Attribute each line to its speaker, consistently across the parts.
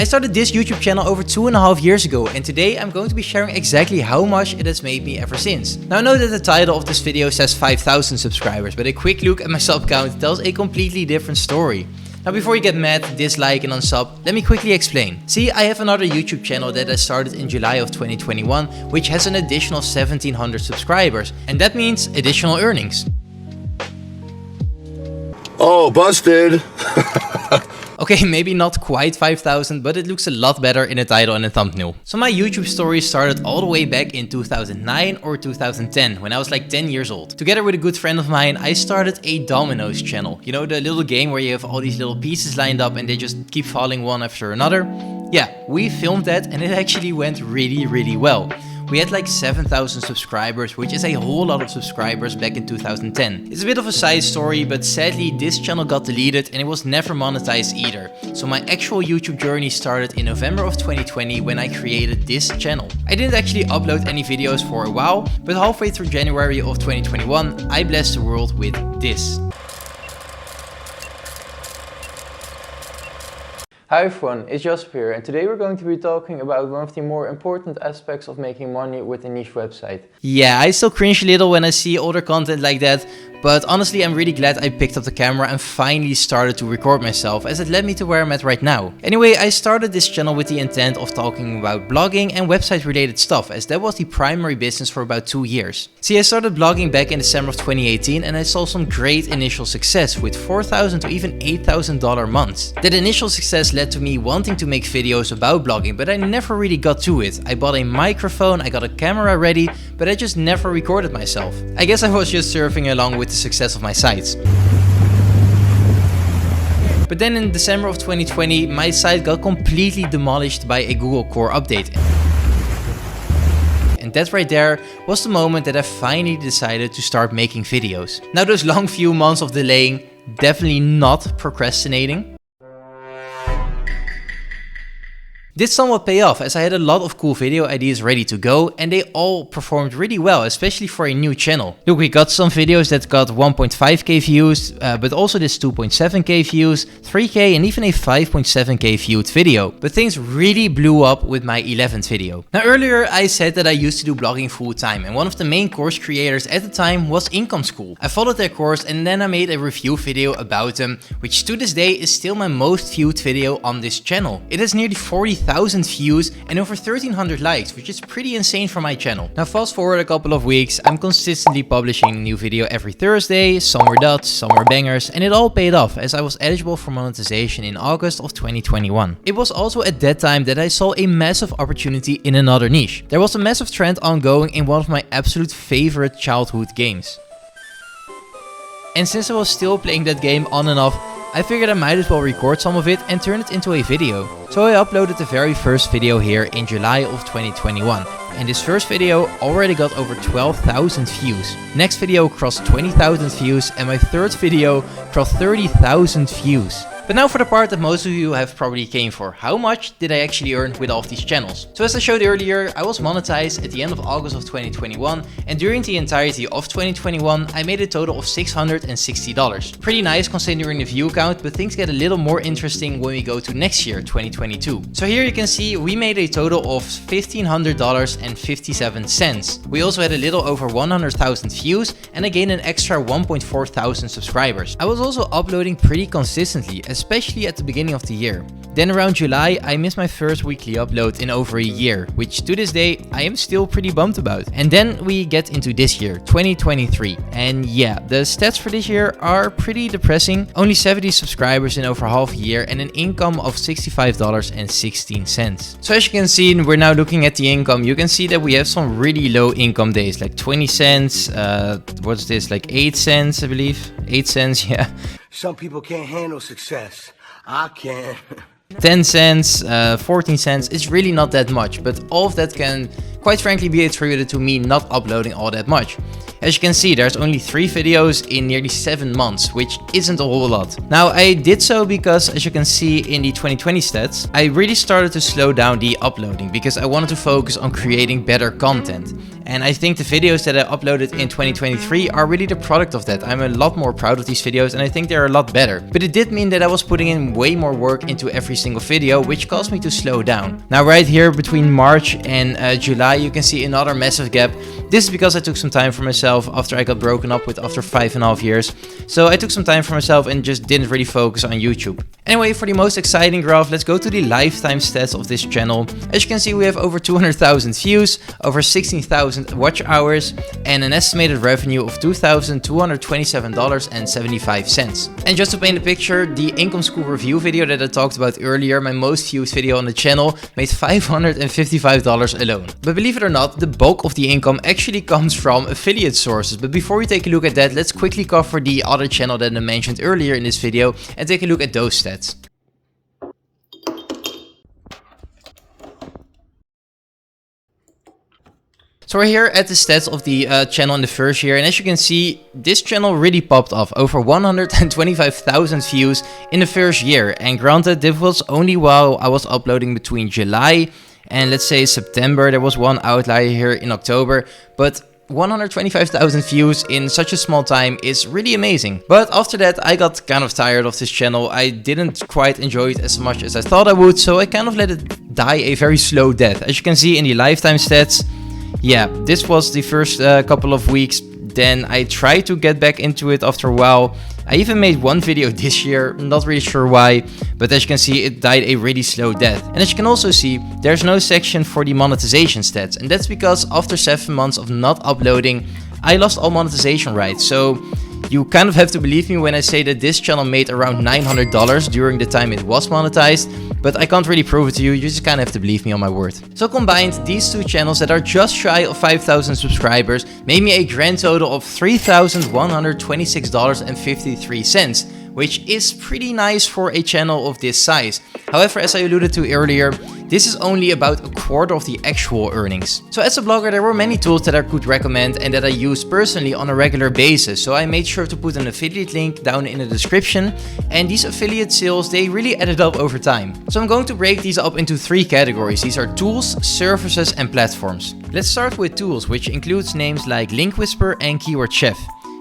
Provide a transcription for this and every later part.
Speaker 1: I started this YouTube channel over 2.5 years ago, and today I'm going to be sharing exactly how much it has made me ever since. Now I know that the title of this video says 5,000 subscribers, but a quick look at my sub count tells a completely different story. Now before you get mad, dislike and unsub, let me quickly explain. See, I have another YouTube channel that I started in July of 2021, which has an additional 1,700 subscribers, and that means additional earnings.
Speaker 2: Oh, busted!
Speaker 1: Okay, maybe not quite 5,000, but it looks a lot better in the title and the thumbnail. So my YouTube story started all the way back in 2009 or 2010, when I was like 10 years old. Together with a good friend of mine, I started a dominoes channel. You know, the little game where you have all these little pieces lined up and they just keep falling one after another? Yeah, we filmed that and it actually went really well. We had like 7,000 subscribers, which is a whole lot of subscribers back in 2010. It's a bit of a side story, but sadly this channel got deleted and it was never monetized either. So my actual YouTube journey started in November of 2020 when I created this channel. I didn't actually upload any videos for a while, but halfway through January of 2021, I blessed the world with this.
Speaker 3: Hi everyone, it's Jasper here, and today we're going to be talking about one of the more important aspects of making money with a niche website.
Speaker 1: Yeah, I still cringe a little when I see older content like that, but honestly I'm really glad I picked up the camera and finally started to record myself, as it led me to where I'm at right now. Anyway, I started this channel with the intent of talking about blogging and website related stuff, as that was the primary business for about 2 years. See, I started blogging back in December of 2018 and I saw some great initial success with $4,000 to even $8,000 months. That initial success led to me wanting to make videos about blogging, but I never really got to it. I bought a microphone, I got a camera ready, but I just never recorded myself. I guess I was just surfing along with the success of my sites. But then in December of 2020, my site got completely demolished by a Google Core update. And that right there was the moment that I finally decided to start making videos. Now those long few months of delaying, definitely not procrastinating, did somewhat pay off, as I had a lot of cool video ideas ready to go and they all performed really well, especially for a new channel. Look, we got some videos that got 1.5k views, but also this 2.7k views, 3k and even a 5.7k viewed video. But things really blew up with my 11th video. Now earlier I said that I used to do blogging full time, and one of the main course creators at the time was Income School. I followed their course and then I made a review video about them, which to this day is still my most viewed video on this channel. It has nearly 40,000 views and over 1,300 likes, which is pretty insane for my channel. Now fast forward a couple of weeks, I'm consistently publishing a new video every Thursday, some were duds, some were bangers, and it all paid off as I was eligible for monetization in August of 2021. It was also at that time that I saw a massive opportunity in another niche. There was a massive trend ongoing in one of my absolute favorite childhood games. And since I was still playing that game on and off, I figured I might as well record some of it and turn it into a video. So I uploaded the very first video here in July of 2021. And this first video already got over 12,000 views. Next video crossed 20,000 views and my third video crossed 30,000 views. But now for the part that most of you have probably came for. How much did I actually earn with all of these channels? So as I showed earlier, I was monetized at the end of August of 2021, and during the entirety of 2021 I made a total of $660. Pretty nice considering the view count, but things get a little more interesting when we go to next year, 2022. So here you can see we made a total of $1,500.57. We also had a little over 100,000 views and I gained an extra 1.4 thousand subscribers. I was also uploading pretty consistently, especially at the beginning of the year. Then around July, I missed my first weekly upload in over a year, which to this day, I am still pretty bummed about. And then we get into this year, 2023. And yeah, the stats for this year are pretty depressing. Only 70 subscribers in over half a year and an income of $65.16. So as you can see, we're now looking at the income. You can see that we have some really low income days, like 20 cents, what's this, like 8 cents, I believe. 8 cents, yeah.
Speaker 2: Some people can't handle success. I can.
Speaker 1: 10 cents, 14 cents, it's really not that much, but all of that can quite frankly be attributed to me not uploading all that much. As you can see, there's only 3 videos in nearly 7 months, which isn't a whole lot. Now, I did so because, as you can see in the 2020 stats, I really started to slow down the uploading because I wanted to focus on creating better content. And I think the videos that I uploaded in 2023 are really the product of that. I'm a lot more proud of these videos and I think they're a lot better. But it did mean that I was putting in way more work into every single video, which caused me to slow down. Now right here between March and July, you can see another massive gap. This is because I took some time for myself after I got broken up with after 5.5 years. So I took some time for myself and just didn't really focus on YouTube. Anyway, for the most exciting graph, let's go to the lifetime stats of this channel. As you can see, we have over 200,000 views, over 16,000 watch hours, and an estimated revenue of $2,227.75. And just to paint a picture, the income school review video that I talked about earlier, my most viewed video on the channel, made $555 alone. But believe it or not, the bulk of the income actually comes from affiliate sources. But before we take a look at that, let's quickly cover the other channel that I mentioned earlier in this video and take a look at those stats. So we're here at the stats of the channel in the first year, and as you can see, this channel really popped off, over 125,000 views in the first year. And granted, this was only while I was uploading between July and let's say September. There was one outlier here in October, but 125,000 views in such a small time is really amazing. But after that, I got kind of tired of this channel. I didn't quite enjoy it as much as I thought I would, so I kind of let it die a very slow death. As you can see in the lifetime stats, yeah, this was the first couple of weeks. Then I tried to get back into it after a while. I even made one video this year, not really sure why, but as you can see, it died a really slow death. And as you can also see, there's no section for the monetization stats, and that's because after 7 months of not uploading, I lost all monetization rights. So you kind of have to believe me when I say that this channel made around $900 during the time it was monetized, but I can't really prove it to you, you just kind of have to believe me on my word. So combined, these two channels that are just shy of 5,000 subscribers made me a grand total of $3,126.53, which is pretty nice for a channel of this size. However, as I alluded to earlier, this is only about a quarter of the actual earnings. So as a blogger, there were many tools that I could recommend and that I use personally on a regular basis. So I made sure to put an affiliate link down in the description, and these affiliate sales, they really added up over time. So I'm going to break these up into 3 categories. These are tools, services, and platforms. Let's start with tools, which includes names like Link Whisper and Keyword Chef.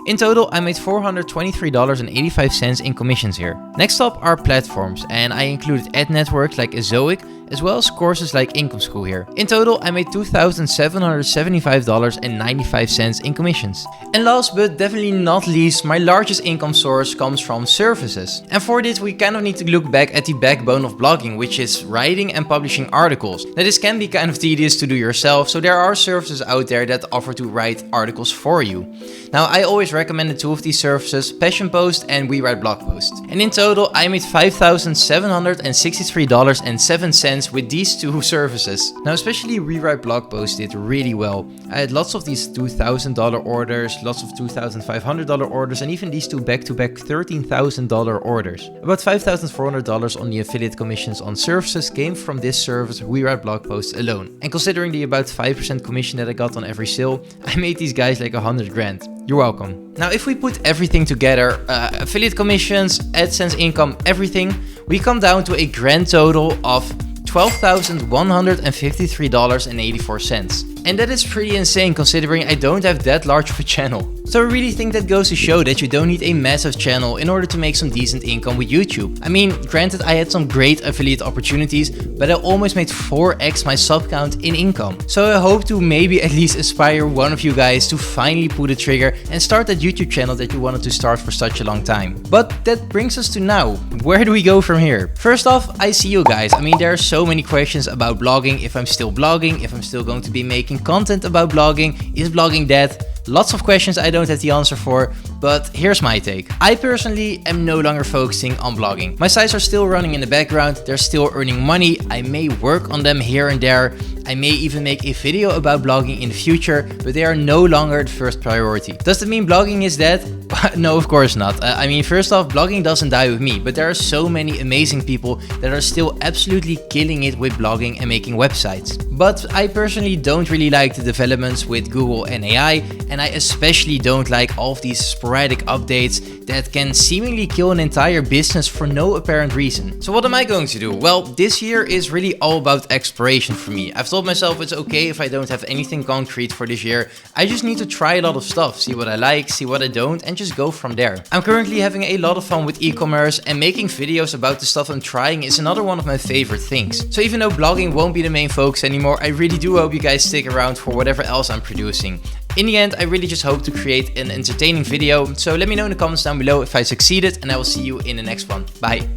Speaker 1: In total, I made $423.85 in commissions here. Next up are platforms, and I included ad networks like Ezoic, as well as courses like Income School here. In total, I made $2,775.95 in commissions. And last but definitely not least, my largest income source comes from services. And for this, we kind of need to look back at the backbone of blogging, which is writing and publishing articles. Now, this can be kind of tedious to do yourself, so there are services out there that offer to write articles for you. Now, I always recommend 2 of these services, Passion Post and We Write Blog Post. And in total, I made $5,763.07 with these 2 services. Now, especially We Write Blog Post did really well. I had lots of these $2,000 orders, lots of $2,500 orders, and even these 2 back-to-back $13,000 orders. About $5,400 on the affiliate commissions on services came from this service, We Write Blog Post alone. And considering the about 5% commission that I got on every sale, I made these guys like 100 grand. You're welcome. Now, if we put everything together, affiliate commissions, AdSense income, everything, we come down to a grand total of $12,153.84. And that is pretty insane considering I don't have that large of a channel. So I really think that goes to show that you don't need a massive channel in order to make some decent income with YouTube. I mean, granted, I had some great affiliate opportunities, but I almost made 4x my sub count in income. So I hope to maybe at least inspire one of you guys to finally pull the trigger and start that YouTube channel that you wanted to start for such a long time. But that brings us to now. Where do we go from here? First off, I see you guys. I mean, there are so many questions about blogging, if I'm still blogging, if I'm still going to be making content about blogging, is blogging dead? Lots of questions I don't have the answer for, but here's my take. I personally am no longer focusing on blogging. My sites are still running in the background, they're still earning money, I may work on them here and there, I may even make a video about blogging in the future, but they are no longer the first priority. Does that mean blogging is dead? No, of course not. I mean, first off, blogging doesn't die with me, but there are so many amazing people that are still absolutely killing it with blogging and making websites. But I personally don't really like the developments with Google and AI, and I especially don't like all of these sporadic updates that can seemingly kill an entire business for no apparent reason. So what am I going to do? Well, this year is really all about exploration for me. I've told myself it's okay if I don't have anything concrete for this year. I just need to try a lot of stuff, see what I like, see what I don't, and just go from there. I'm currently having a lot of fun with e-commerce, and making videos about the stuff I'm trying is another one of my favorite things. So even though blogging won't be the main focus anymore, I really do hope you guys stick around for whatever else I'm producing. In the end, I really just hope to create an entertaining video, so let me know in the comments down below if I succeeded, and I will see you in the next one. Bye!